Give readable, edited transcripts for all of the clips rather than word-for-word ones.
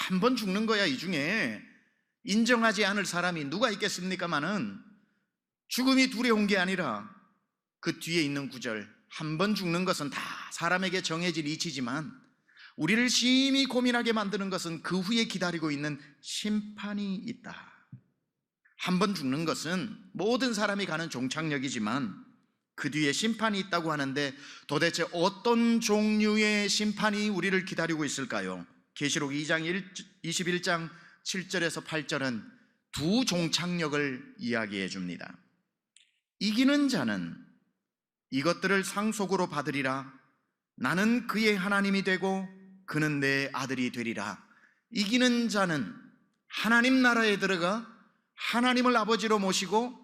한 번 죽는 거야. 이 중에 인정하지 않을 사람이 누가 있겠습니까마는 죽음이 두려운 게 아니라 그 뒤에 있는 구절, 한 번 죽는 것은 다 사람에게 정해진 이치지만 우리를 심히 고민하게 만드는 것은 그 후에 기다리고 있는 심판이 있다. 한 번 죽는 것은 모든 사람이 가는 종착역이지만 그 뒤에 심판이 있다고 하는데 도대체 어떤 종류의 심판이 우리를 기다리고 있을까요? 계시록 21장 7절에서 8절은 두 종착역을 이야기해 줍니다. 이기는 자는 이것들을 상속으로 받으리라. 나는 그의 하나님이 되고 그는 내 아들이 되리라. 이기는 자는 하나님 나라에 들어가 하나님을 아버지로 모시고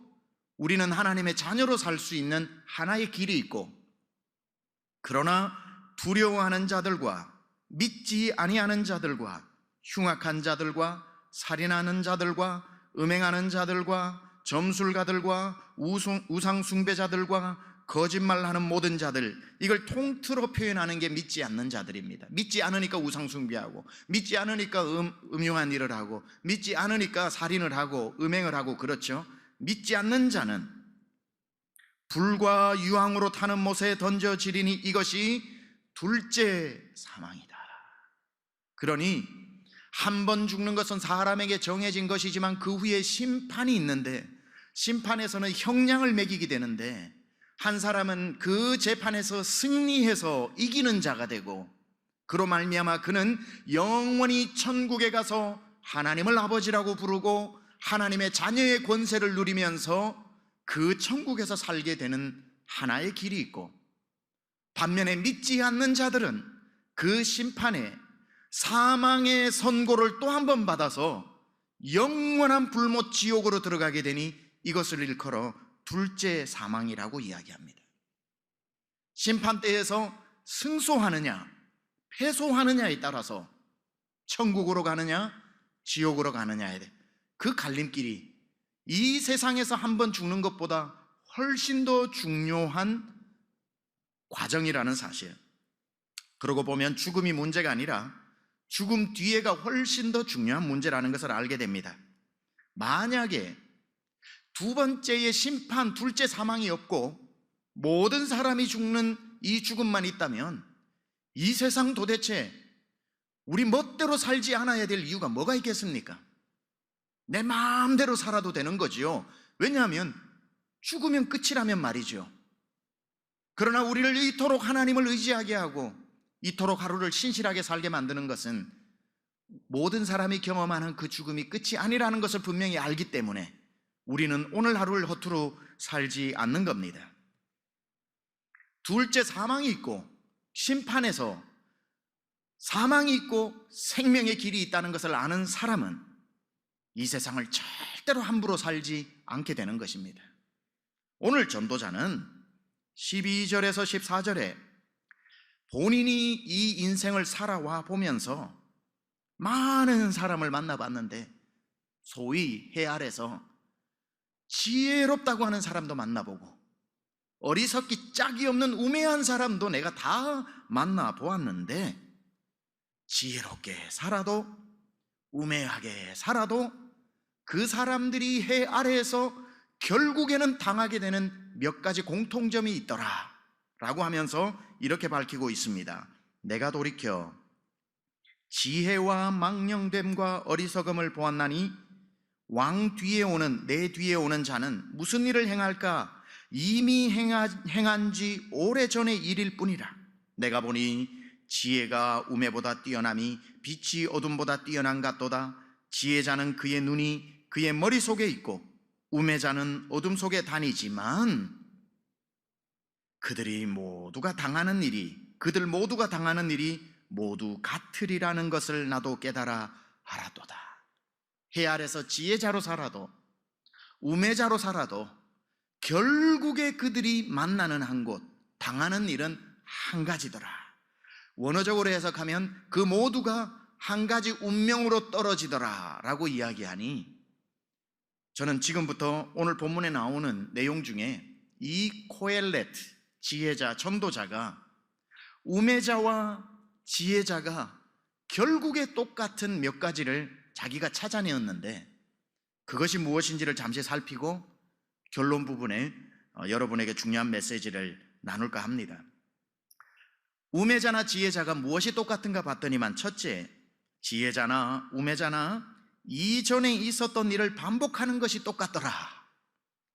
우리는 하나님의 자녀로 살 수 있는 하나의 길이 있고, 그러나 두려워하는 자들과 믿지 아니하는 자들과 흉악한 자들과 살인하는 자들과 음행하는 자들과 점술가들과 우상 숭배자들과 거짓말하는 모든 자들, 이걸 통틀어 표현하는 게 믿지 않는 자들입니다. 믿지 않으니까 우상 숭배하고, 믿지 않으니까 음흉한 일을 하고, 믿지 않으니까 살인을 하고 음행을 하고, 그렇죠? 믿지 않는 자는 불과 유황으로 타는 못에 던져지리니 이것이 둘째 사망이다. 그러니 한 번 죽는 것은 사람에게 정해진 것이지만 그 후에 심판이 있는데, 심판에서는 형량을 매기게 되는데, 한 사람은 그 재판에서 승리해서 이기는 자가 되고, 그로 말미암아 그는 영원히 천국에 가서 하나님을 아버지라고 부르고 하나님의 자녀의 권세를 누리면서 그 천국에서 살게 되는 하나의 길이 있고, 반면에 믿지 않는 자들은 그 심판에 사망의 선고를 또 한 번 받아서 영원한 불못 지옥으로 들어가게 되니 이것을 일컬어 둘째 사망이라고 이야기합니다. 심판대에서 승소하느냐 패소하느냐에 따라서 천국으로 가느냐 지옥으로 가느냐에 대해 그 갈림길이 이 세상에서 한 번 죽는 것보다 훨씬 더 중요한 과정이라는 사실. 그러고 보면 죽음이 문제가 아니라 죽음 뒤에가 훨씬 더 중요한 문제라는 것을 알게 됩니다. 만약에 두 번째의 심판, 둘째 사망이 없고 모든 사람이 죽는 이 죽음만 있다면 이 세상 도대체 우리 멋대로 살지 않아야 될 이유가 뭐가 있겠습니까? 내 마음대로 살아도 되는 거지요. 왜냐하면 죽으면 끝이라면 말이죠. 그러나 우리를 이토록 하나님을 의지하게 하고 이토록 하루를 신실하게 살게 만드는 것은 모든 사람이 경험하는 그 죽음이 끝이 아니라는 것을 분명히 알기 때문에 우리는 오늘 하루를 허투루 살지 않는 겁니다. 둘째 사망이 있고 심판에서 사망이 있고 생명의 길이 있다는 것을 아는 사람은 이 세상을 절대로 함부로 살지 않게 되는 것입니다. 오늘 전도자는 12절에서 14절에 본인이 이 인생을 살아와 보면서 많은 사람을 만나봤는데 소위 해 아래서 지혜롭다고 하는 사람도 만나보고 어리석기 짝이 없는 우매한 사람도 내가 다 만나보았는데 지혜롭게 살아도 우매하게 살아도 그 사람들이 해 아래에서 결국에는 당하게 되는 몇 가지 공통점이 있더라 라고 하면서 이렇게 밝히고 있습니다. 내가 돌이켜 지혜와 망령됨과 어리석음을 보았나니 왕 뒤에 오는 내 뒤에 오는 자는 무슨 일을 행할까? 이미 행한 지 오래전의 일일 뿐이라. 내가 보니 지혜가 우매보다 뛰어남이 빛이 어둠보다 뛰어난 같도다. 지혜자는 그의 눈이 그의 머릿속에 있고 우매자는 어둠 속에 다니지만 그들 모두가 당하는 일이 모두 같으리라는 것을 나도 깨달아 알았도다. 해 아래서 지혜자로 살아도 우매자로 살아도 결국에 그들이 만나는 한 곳, 당하는 일은 한 가지더라. 원어적으로 해석하면 그 모두가 한 가지 운명으로 떨어지더라 라고 이야기하니, 저는 지금부터 오늘 본문에 나오는 내용 중에 이 코엘렛, 지혜자, 전도자가 우매자와 지혜자가 결국에 똑같은 몇 가지를 자기가 찾아내었는데 그것이 무엇인지를 잠시 살피고 결론 부분에 여러분에게 중요한 메시지를 나눌까 합니다. 우매자나 지혜자가 무엇이 똑같은가 봤더니만, 첫째, 지혜자나 우매자나 이전에 있었던 일을 반복하는 것이 똑같더라.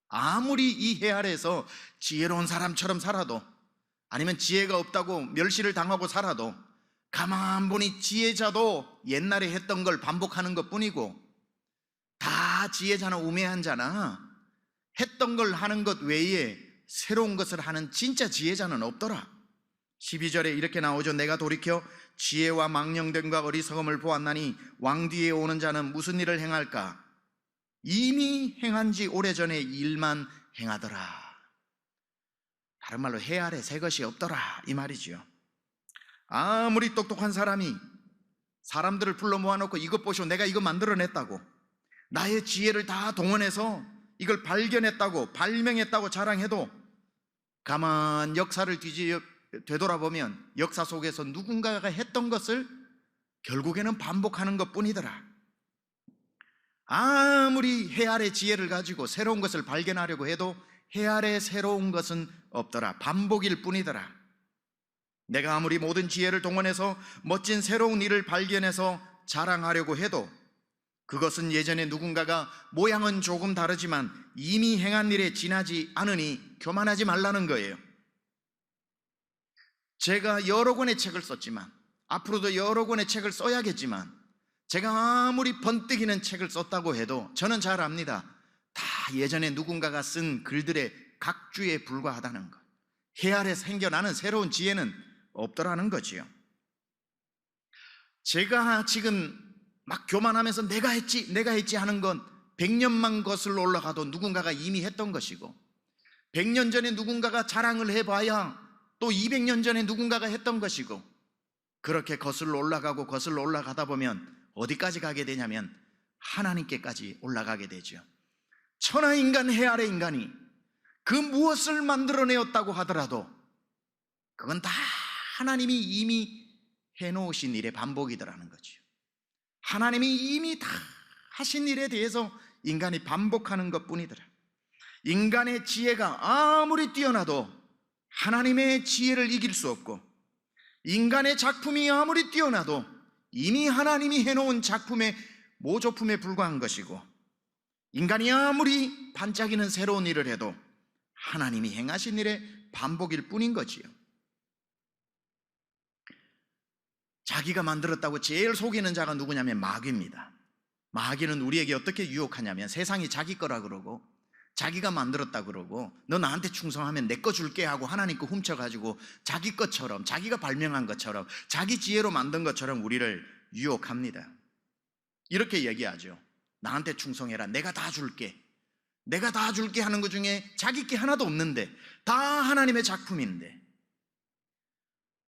아무리 이 해 아래에서 지혜로운 사람처럼 살아도, 아니면 지혜가 없다고 멸시를 당하고 살아도 가만 보니 지혜자도 옛날에 했던 걸 반복하는 것뿐이고, 다 지혜자나 우매한 자나 했던 걸 하는 것 외에 새로운 것을 하는 진짜 지혜자는 없더라. 12절에 이렇게 나오죠. 내가 돌이켜 지혜와 망령됨과 어리석음을 보았나니 왕 뒤에 오는 자는 무슨 일을 행할까? 이미 행한 지 오래전에 일만 행하더라. 다른 말로 해 아래 새 것이 없더라, 이 말이지요. 아무리 똑똑한 사람이 사람들을 불러 모아놓고 이것 보시오, 내가 이거 만들어냈다고, 나의 지혜를 다 동원해서 이걸 발견했다고 발명했다고 자랑해도 가만 역사를 되돌아보면 역사 속에서 누군가가 했던 것을 결국에는 반복하는 것뿐이더라. 아무리 해 아래 지혜를 가지고 새로운 것을 발견하려고 해도 해 아래 새로운 것은 없더라. 반복일 뿐이더라. 내가 아무리 모든 지혜를 동원해서 멋진 새로운 일을 발견해서 자랑하려고 해도 그것은 예전에 누군가가 모양은 조금 다르지만 이미 행한 일에 지나지 않으니 교만하지 말라는 거예요. 제가 여러 권의 책을 썼지만, 앞으로도 여러 권의 책을 써야겠지만, 제가 아무리 번뜩이는 책을 썼다고 해도 저는 잘 압니다. 다 예전에 누군가가 쓴 글들의 각주에 불과하다는 것. 해 아래 생겨나는 새로운 지혜는 없더라는 거지요. 제가 지금 막 교만하면서 내가 했지 하는 건 100년만 거슬러 올라가도 누군가가 이미 했던 것이고, 100년 전에 누군가가 자랑을 해봐야 또 200년 전에 누군가가 했던 것이고, 그렇게 거슬러 올라가다 보면 어디까지 가게 되냐면 하나님께까지 올라가게 되죠. 천하인간, 해 아래 인간이 그 무엇을 만들어내었다고 하더라도 그건 다 하나님이 이미 해놓으신 일의 반복이더라는 거죠. 하나님이 이미 다 하신 일에 대해서 인간이 반복하는 것뿐이더라. 인간의 지혜가 아무리 뛰어나도 하나님의 지혜를 이길 수 없고, 인간의 작품이 아무리 뛰어나도 이미 하나님이 해놓은 작품의 모조품에 불과한 것이고, 인간이 아무리 반짝이는 새로운 일을 해도 하나님이 행하신 일의 반복일 뿐인 거지요. 자기가 만들었다고 제일 속이는 자가 누구냐면 마귀입니다. 마귀는 우리에게 어떻게 유혹하냐면 세상이 자기 거라 그러고 자기가 만들었다 그러고 너 나한테 충성하면 내 거 줄게 하고 하나님 거 훔쳐가지고 자기 것처럼, 자기가 발명한 것처럼, 자기 지혜로 만든 것처럼 우리를 유혹합니다. 이렇게 얘기하죠. 나한테 충성해라, 내가 다 줄게, 내가 다 줄게 하는 것 중에 자기 게 하나도 없는데 다 하나님의 작품인데,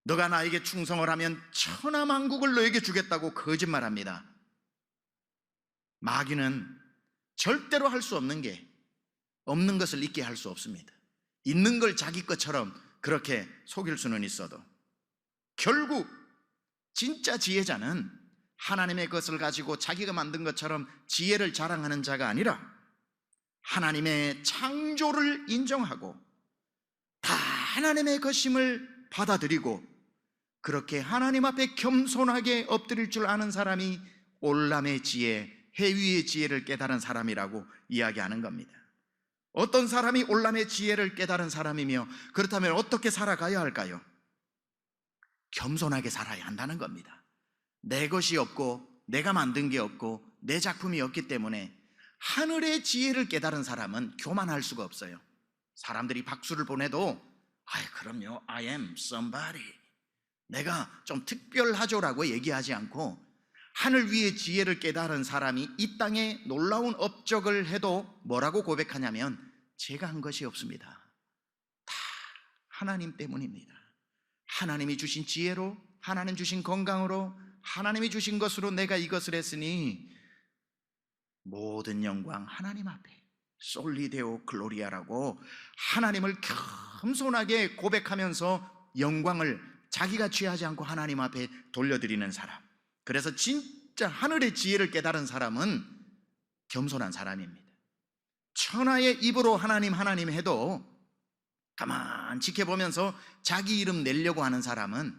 너가 나에게 충성을 하면 천하만국을 너에게 주겠다고 거짓말합니다. 마귀는 절대로 할 수 없는 게 없는 것을 있게 할 수 없습니다. 있는 걸 자기 것처럼 그렇게 속일 수는 있어도 결국 진짜 지혜자는 하나님의 것을 가지고 자기가 만든 것처럼 지혜를 자랑하는 자가 아니라 하나님의 창조를 인정하고 다 하나님의 것임을 받아들이고 그렇게 하나님 앞에 겸손하게 엎드릴 줄 아는 사람이 올람의 지혜, 해위의 지혜를 깨달은 사람이라고 이야기하는 겁니다. 어떤 사람이 올람의 지혜를 깨달은 사람이며 그렇다면 어떻게 살아가야 할까요? 겸손하게 살아야 한다는 겁니다. 내 것이 없고 내가 만든 게 없고 내 작품이 없기 때문에 하늘의 지혜를 깨달은 사람은 교만할 수가 없어요. 사람들이 박수를 보내도 그럼요, I am somebody, 내가 좀 특별하죠라고 얘기하지 않고 하늘 위의 지혜를 깨달은 사람이 이 땅에 놀라운 업적을 해도 뭐라고 고백하냐면 제가 한 것이 없습니다. 다 하나님 때문입니다. 하나님이 주신 지혜로, 하나님 주신 건강으로, 하나님이 주신 것으로 내가 이것을 했으니 모든 영광 하나님 앞에 솔리데오 글로리아라고 하나님을 겸손하게 고백하면서 영광을 자기가 취하지 않고 하나님 앞에 돌려드리는 사람, 그래서 진짜 하늘의 지혜를 깨달은 사람은 겸손한 사람입니다. 천하의 입으로 하나님 하나님 해도 가만 지켜보면서 자기 이름 내려고 하는 사람은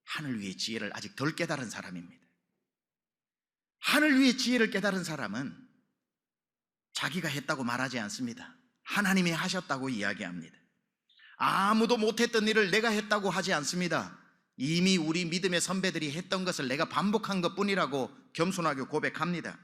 하늘 위의 지혜를 아직 덜 깨달은 사람입니다. 하늘 위의 지혜를 깨달은 사람은 자기가 했다고 말하지 않습니다. 하나님이 하셨다고 이야기합니다. 아무도 못했던 일을 내가 했다고 하지 않습니다. 이미 우리 믿음의 선배들이 했던 것을 내가 반복한 것뿐이라고 겸손하게 고백합니다.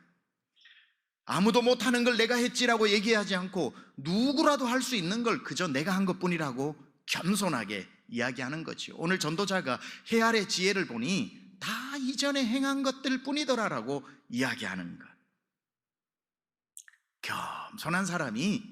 아무도 못하는 걸 내가 했지라고 얘기하지 않고 누구라도 할 수 있는 걸 그저 내가 한 것뿐이라고 겸손하게 이야기하는 거죠. 오늘 전도자가 해 아래 지혜를 보니 다 이전에 행한 것들 뿐이더라라고 이야기하는 것. 겸손한 사람이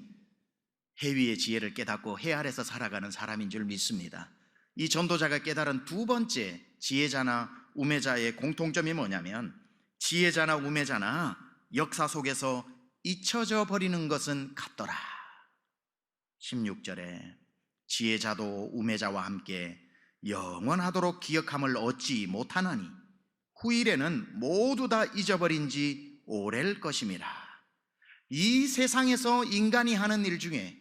해 위의 지혜를 깨닫고 해 아래서 살아가는 사람인 줄 믿습니다. 이 전도자가 깨달은 두 번째 지혜자나 우매자의 공통점이 뭐냐면, 지혜자나 우매자나 역사 속에서 잊혀져 버리는 것은 같더라. 16절에 지혜자도 우매자와 함께 영원하도록 기억함을 얻지 못하나니 후일에는 모두 다 잊어버린 지 오래일 것임이라. 이 세상에서 인간이 하는 일 중에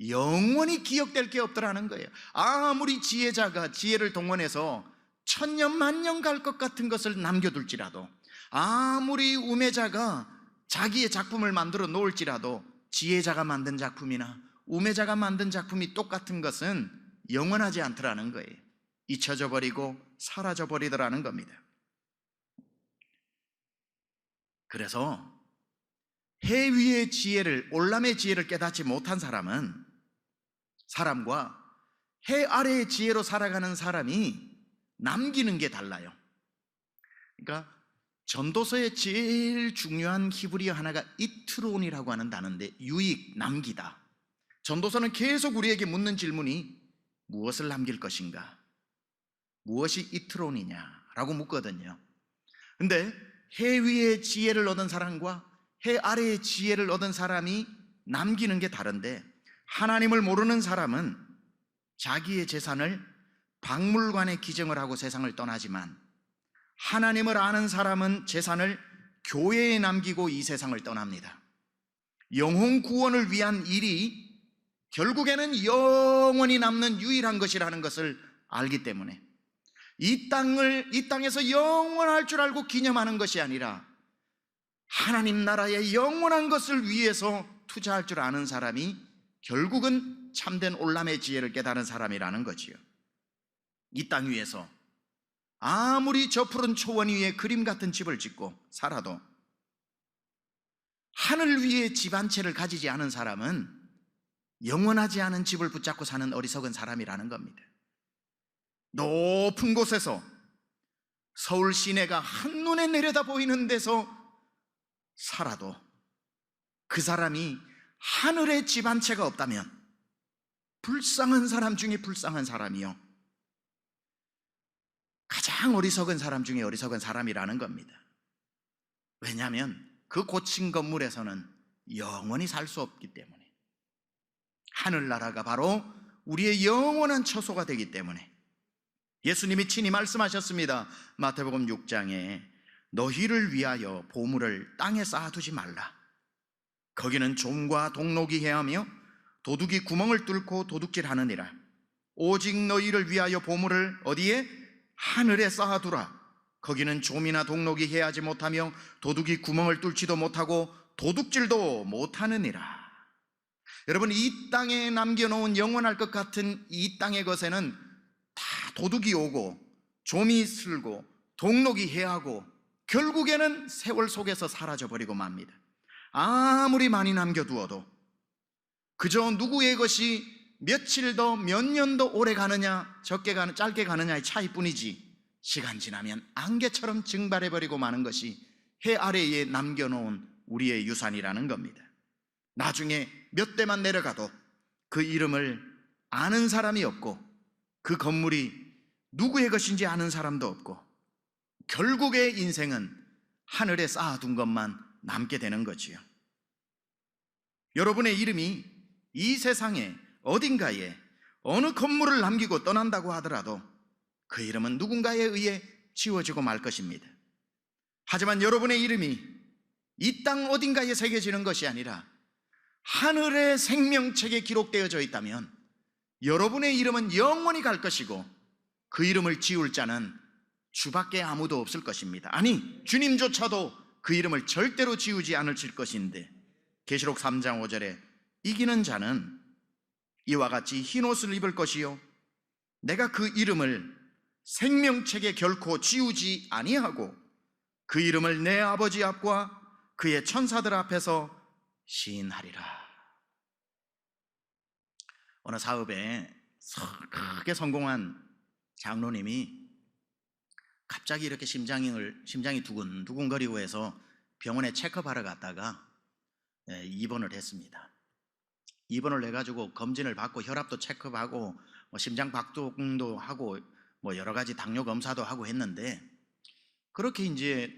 영원히 기억될 게 없더라는 거예요. 아무리 지혜자가 지혜를 동원해서 천년 만년 갈 것 같은 것을 남겨둘지라도, 아무리 우매자가 자기의 작품을 만들어 놓을지라도 지혜자가 만든 작품이나 우매자가 만든 작품이 똑같은 것은 영원하지 않더라는 거예요. 잊혀져 버리고 사라져 버리더라는 겁니다. 그래서 해 위의 지혜를, 올람의 지혜를 깨닫지 못한 사람과 해 아래의 지혜로 살아가는 사람이 남기는 게 달라요. 그러니까 전도서의 제일 중요한 히브리어 하나가 이트론이라고 하는 단어인데, 유익, 남기다. 전도서는 계속 우리에게 묻는 질문이 무엇을 남길 것인가, 무엇이 이트론이냐라고 묻거든요. 근데 해 위의 지혜를 얻은 사람과 해 아래의 지혜를 얻은 사람이 남기는 게 다른데, 하나님을 모르는 사람은 자기의 재산을 박물관에 기증을 하고 세상을 떠나지만, 하나님을 아는 사람은 재산을 교회에 남기고 이 세상을 떠납니다. 영혼 구원을 위한 일이 결국에는 영원히 남는 유일한 것이라는 것을 알기 때문에 이 땅에서 영원할 줄 알고 기념하는 것이 아니라 하나님 나라의 영원한 것을 위해서 투자할 줄 아는 사람이 결국은 참된 올람의 지혜를 깨달은 사람이라는 거지요. 이 땅 위에서 아무리 저 푸른 초원 위에 그림 같은 집을 짓고 살아도 하늘 위에 집 한 채를 가지지 않은 사람은 영원하지 않은 집을 붙잡고 사는 어리석은 사람이라는 겁니다. 높은 곳에서 서울 시내가 한눈에 내려다 보이는 데서 살아도 그 사람이 하늘에 집 한 채가 없다면 불쌍한 사람 중에 불쌍한 사람이요, 가장 어리석은 사람 중에 어리석은 사람이라는 겁니다. 왜냐하면 그 고층 건물에서는 영원히 살 수 없기 때문에, 하늘나라가 바로 우리의 영원한 처소가 되기 때문에 예수님이 친히 말씀하셨습니다. 마태복음 6장에 너희를 위하여 보물을 땅에 쌓아두지 말라. 거기는 좀과 동록이 해하며 도둑이 구멍을 뚫고 도둑질하느니라. 오직 너희를 위하여 보물을 어디에? 하늘에 쌓아두라. 거기는 좀이나 동록이 해하지 못하며 도둑이 구멍을 뚫지도 못하고 도둑질도 못하느니라. 여러분, 이 땅에 남겨놓은 영원할 것 같은 이 땅의 것에는 다 도둑이 오고 좀이 슬고 동록이 해하고 결국에는 세월 속에서 사라져버리고 맙니다. 아무리 많이 남겨두어도 그저 누구의 것이 며칠 더 몇 년 더 오래 가느냐 짧게 가느냐의 차이뿐이지, 시간 지나면 안개처럼 증발해버리고 마는 것이 해 아래에 남겨놓은 우리의 유산이라는 겁니다. 나중에 몇 대만 내려가도 그 이름을 아는 사람이 없고 그 건물이 누구의 것인지 아는 사람도 없고 결국의 인생은 하늘에 쌓아둔 것만 남게 되는 거지요. 여러분의 이름이 이 세상에 어딘가에 어느 건물을 남기고 떠난다고 하더라도 그 이름은 누군가에 의해 지워지고 말 것입니다. 하지만 여러분의 이름이 이 땅 어딘가에 새겨지는 것이 아니라 하늘의 생명책에 기록되어져 있다면 여러분의 이름은 영원히 갈 것이고 그 이름을 지울 자는 주밖에 아무도 없을 것입니다. 아니, 주님조차도 그 이름을 절대로 지우지 않으실 것인데, 계시록 3장 5절에 이기는 자는 이와 같이 흰옷을 입을 것이요 내가 그 이름을 생명책에 결코 지우지 아니하고 그 이름을 내 아버지 앞과 그의 천사들 앞에서 시인하리라. 어느 사업에 크게 성공한 장로님이 갑자기 이렇게 심장이 두근두근거리고 해서 병원에 체크하러 갔다가 입원을 했습니다. 입원을 해가지고 검진을 받고 혈압도 체크하고 심장 박동도 하고 여러 가지 당뇨 검사도 하고 했는데, 그렇게 이제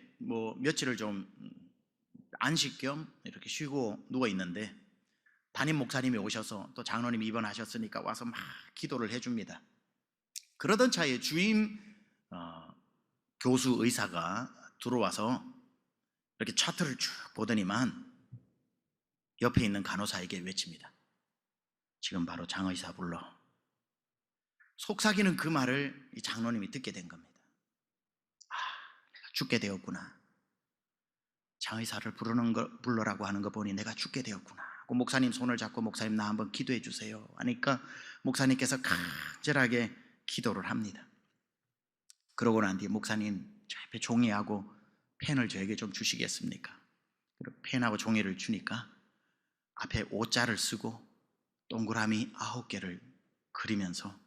며칠을 좀 안식 겸 이렇게 쉬고 누워 있는데 담임 목사님이 오셔서 또 장로님이 입원하셨으니까 와서 막 기도를 해줍니다. 그러던 차에 주임 교수 의사가 들어와서 이렇게 차트를 쭉 보더니만 옆에 있는 간호사에게 외칩니다. 지금 바로 장 의사 불러. 속삭이는 그 말을 이 장로님이 듣게 된 겁니다. 내가 죽게 되었구나. 장 의사를 불러라고 하는 거 보니 내가 죽게 되었구나. 목사님 손을 잡고 목사님 나 한번 기도해 주세요 하니까 목사님께서 간절하게 기도를 합니다. 그러고 난 뒤에 목사님 저 앞에 종이하고 펜을 저에게 좀 주시겠습니까? 펜하고 종이를 주니까 앞에 오자를 쓰고 동그라미 9개를 그리면서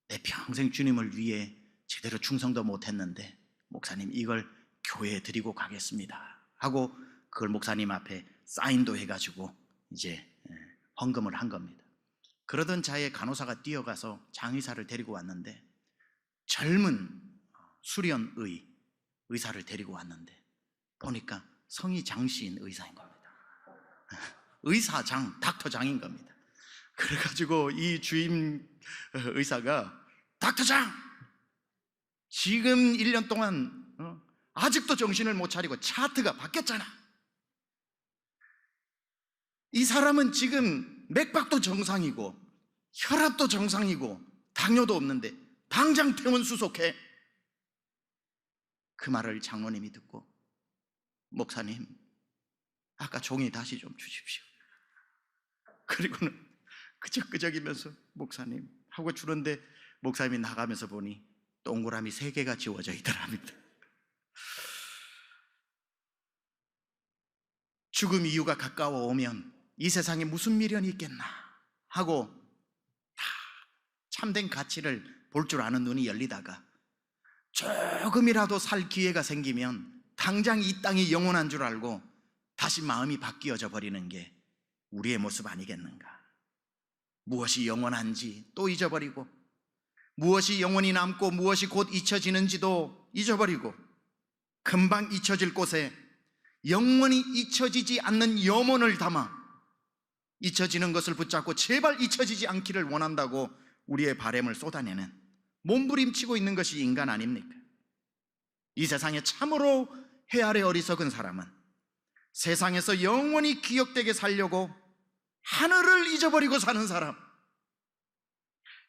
내 평생 주님을 위해 제대로 충성도 못했는데 목사님 이걸 교회에 드리고 가겠습니다 하고 그걸 목사님 앞에 사인도 해가지고 이제 헌금을 한 겁니다. 그러던 차에 간호사가 뛰어가서 장의사를 데리고 왔는데 젊은 수련의 의사를 데리고 왔는데 보니까 성이 장씨인 의사인 겁니다. 의사장, 닥터장인 겁니다. 그래가지고 이 주임 의사가 닥터장! 지금 1년 동안 아직도 정신을 못 차리고 차트가 바뀌었잖아. 이 사람은 지금 맥박도 정상이고 혈압도 정상이고 당뇨도 없는데 당장 퇴원 수속해. 그 말을 장로님이 듣고 목사님 아까 종이 다시 좀 주십시오. 그리고는 끄적끄적이면서 목사님 하고 주는데 목사님이 나가면서 보니 동그라미 3개가 지워져 있더랍니다. 죽음 이유가 가까워 오면 이 세상에 무슨 미련이 있겠나 하고 다 참된 가치를 볼 줄 아는 눈이 열리다가 조금이라도 살 기회가 생기면 당장 이 땅이 영원한 줄 알고 다시 마음이 바뀌어져 버리는 게 우리의 모습 아니겠는가. 무엇이 영원한지 또 잊어버리고 무엇이 영원히 남고 무엇이 곧 잊혀지는지도 잊어버리고 금방 잊혀질 곳에 영원히 잊혀지지 않는 염원을 담아 잊혀지는 것을 붙잡고 제발 잊혀지지 않기를 원한다고 우리의 바램을 쏟아내는 몸부림치고 있는 것이 인간 아닙니까? 이 세상에 참으로 헤아려 어리석은 사람은 세상에서 영원히 기억되게 살려고 하늘을 잊어버리고 사는 사람,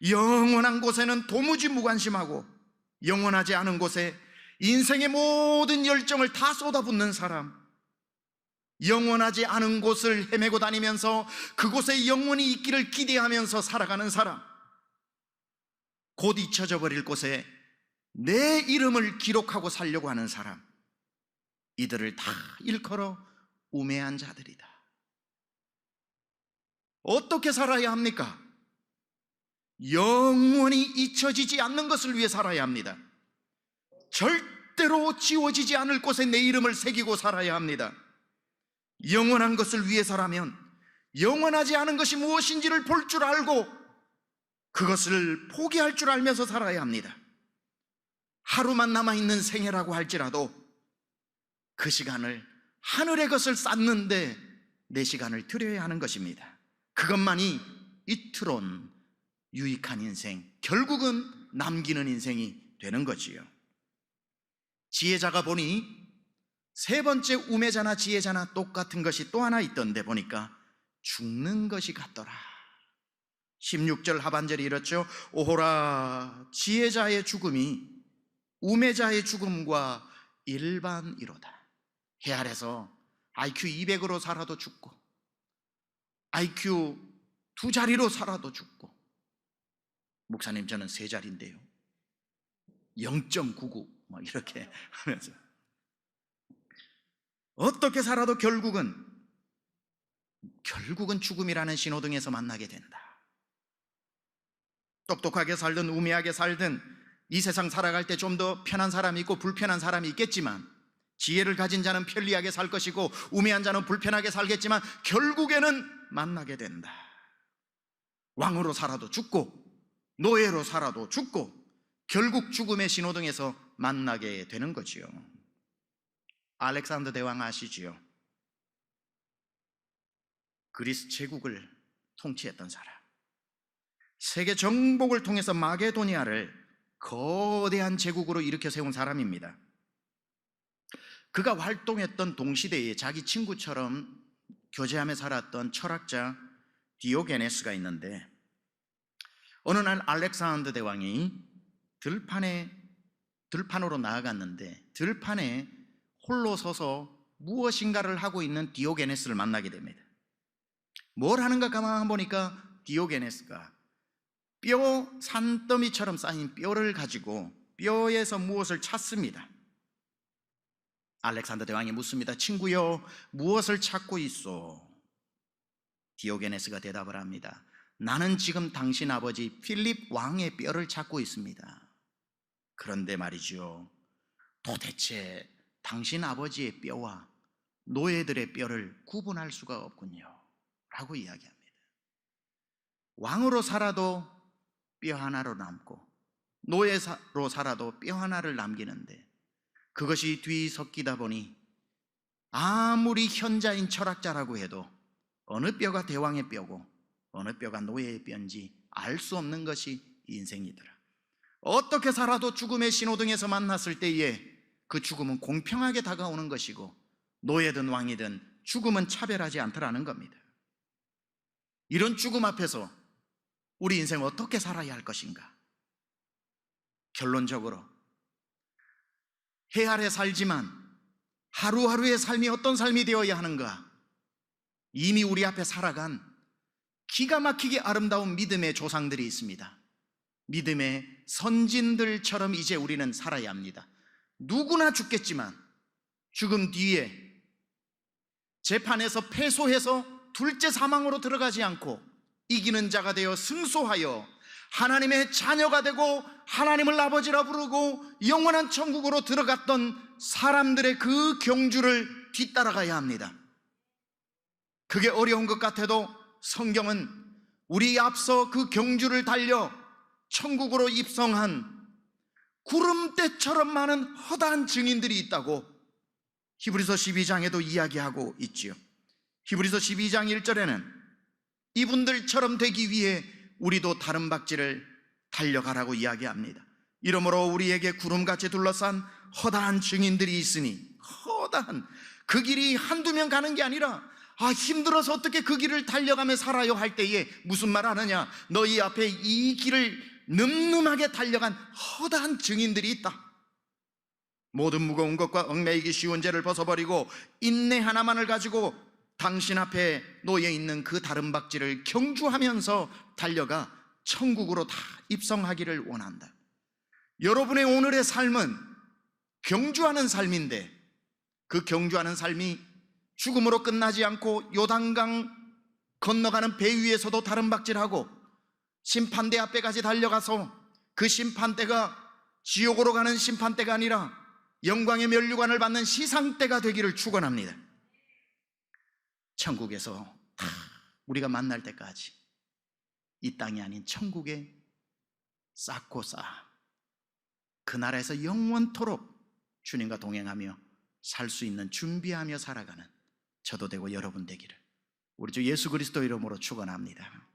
영원한 곳에는 도무지 무관심하고 영원하지 않은 곳에 인생의 모든 열정을 다 쏟아붓는 사람, 영원하지 않은 곳을 헤매고 다니면서 그곳에 영원히 있기를 기대하면서 살아가는 사람, 곧 잊혀져 버릴 곳에 내 이름을 기록하고 살려고 하는 사람, 이들을 다 일컬어 우매한 자들이다. 어떻게 살아야 합니까? 영원히 잊혀지지 않는 것을 위해 살아야 합니다. 절대로 지워지지 않을 곳에 내 이름을 새기고 살아야 합니다. 영원한 것을 위해서라면 영원하지 않은 것이 무엇인지를 볼 줄 알고 그것을 포기할 줄 알면서 살아야 합니다. 하루만 남아있는 생애라고 할지라도 그 시간을 하늘의 것을 쌓는데 내 시간을 들여야 하는 것입니다. 그것만이 이트론 유익한 인생, 결국은 남기는 인생이 되는 거지요. 지혜자가 보니 세 번째 우매자나 지혜자나 똑같은 것이 또 하나 있던데 보니까 죽는 것이 같더라. 16절 하반절이 이렇죠. 오호라, 지혜자의 죽음이 우매자의 죽음과 일반이로다. 해 아래서 IQ 200으로 살아도 죽고 IQ 두 자리로 살아도 죽고, 목사님 저는 세 자리인데요 0.99 뭐 이렇게 하면서 어떻게 살아도 결국은 죽음이라는 신호등에서 만나게 된다. 똑똑하게 살든 우매하게 살든 이 세상 살아갈 때 좀 더 편한 사람이 있고 불편한 사람이 있겠지만, 지혜를 가진 자는 편리하게 살 것이고 우매한 자는 불편하게 살겠지만 결국에는 만나게 된다. 왕으로 살아도 죽고 노예로 살아도 죽고 결국 죽음의 신호등에서 만나게 되는 거지요. 알렉산더 대왕 아시지요? 그리스 제국을 통치했던 사람, 세계 정복을 통해서 마게도니아를 거대한 제국으로 일으켜 세운 사람입니다. 그가 활동했던 동시대에 자기 친구처럼 교제하며 살았던 철학자 디오게네스가 있는데, 어느 날 알렉산더 대왕이 들판으로 나아갔는데 들판에 홀로 서서 무엇인가를 하고 있는 디오게네스를 만나게 됩니다. 뭘 하는가 가만 보니까 디오게네스가 뼈 산더미처럼 쌓인 뼈를 가지고 뼈에서 무엇을 찾습니다. 알렉산더 대왕이 묻습니다. 친구여, 무엇을 찾고 있소? 디오게네스가 대답을 합니다. 나는 지금 당신 아버지 필립 왕의 뼈를 찾고 있습니다. 그런데 말이죠, 도대체 당신 아버지의 뼈와 노예들의 뼈를 구분할 수가 없군요 라고 이야기합니다. 왕으로 살아도 뼈 하나로 남고 노예로 살아도 뼈 하나를 남기는데, 그것이 뒤섞이다 보니 아무리 현자인 철학자라고 해도 어느 뼈가 대왕의 뼈고 어느 뼈가 노예의 뼈인지 알 수 없는 것이 인생이더라. 어떻게 살아도 죽음의 신호등에서 만났을 때에 그 죽음은 공평하게 다가오는 것이고 노예든 왕이든 죽음은 차별하지 않더라는 겁니다. 이런 죽음 앞에서 우리 인생 어떻게 살아야 할 것인가? 결론적으로 해 아래 살지만 하루하루의 삶이 어떤 삶이 되어야 하는가? 이미 우리 앞에 살아간 기가 막히게 아름다운 믿음의 조상들이 있습니다. 믿음의 선진들처럼 이제 우리는 살아야 합니다. 누구나 죽겠지만 죽음 뒤에 재판에서 패소해서 둘째 사망으로 들어가지 않고 이기는 자가 되어 승소하여 하나님의 자녀가 되고 하나님을 아버지라 부르고 영원한 천국으로 들어갔던 사람들의 그 경주를 뒤따라가야 합니다. 그게 어려운 것 같아도 성경은 우리 앞서 그 경주를 달려 천국으로 입성한 구름대처럼 많은 허다한 증인들이 있다고 히브리서 12장에도 이야기하고 있지요. 히브리서 12장 1절에는 이분들처럼 되기 위해 우리도 다른 박질을 달려가라고 이야기합니다. 이러므로 우리에게 구름같이 둘러싼 허다한 증인들이 있으니, 허다한 그 길이 한두 명 가는 게 아니라 힘들어서 어떻게 그 길을 달려가며 살아요 할 때에 무슨 말 하느냐? 너희 앞에 이 길을 늠름하게 달려간 허다한 증인들이 있다. 모든 무거운 것과 얽매이기 쉬운 죄를 벗어버리고 인내 하나만을 가지고 당신 앞에 놓여 있는 그 다른 박질을 경주하면서 달려가 천국으로 다 입성하기를 원한다. 여러분의 오늘의 삶은 경주하는 삶인데, 그 경주하는 삶이 죽음으로 끝나지 않고 요단강 건너가는 배 위에서도 다른 박질하고 심판대 앞에까지 달려가서 그 심판대가 지옥으로 가는 심판대가 아니라 영광의 면류관을 받는 시상대가 되기를 축원합니다. 천국에서 다 우리가 만날 때까지 이 땅이 아닌 천국에 쌓고 쌓아 그 나라에서 영원토록 주님과 동행하며 살 수 있는 준비하며 살아가는 저도 되고 여러분 되기를 우리 주 예수 그리스도 이름으로 축원합니다.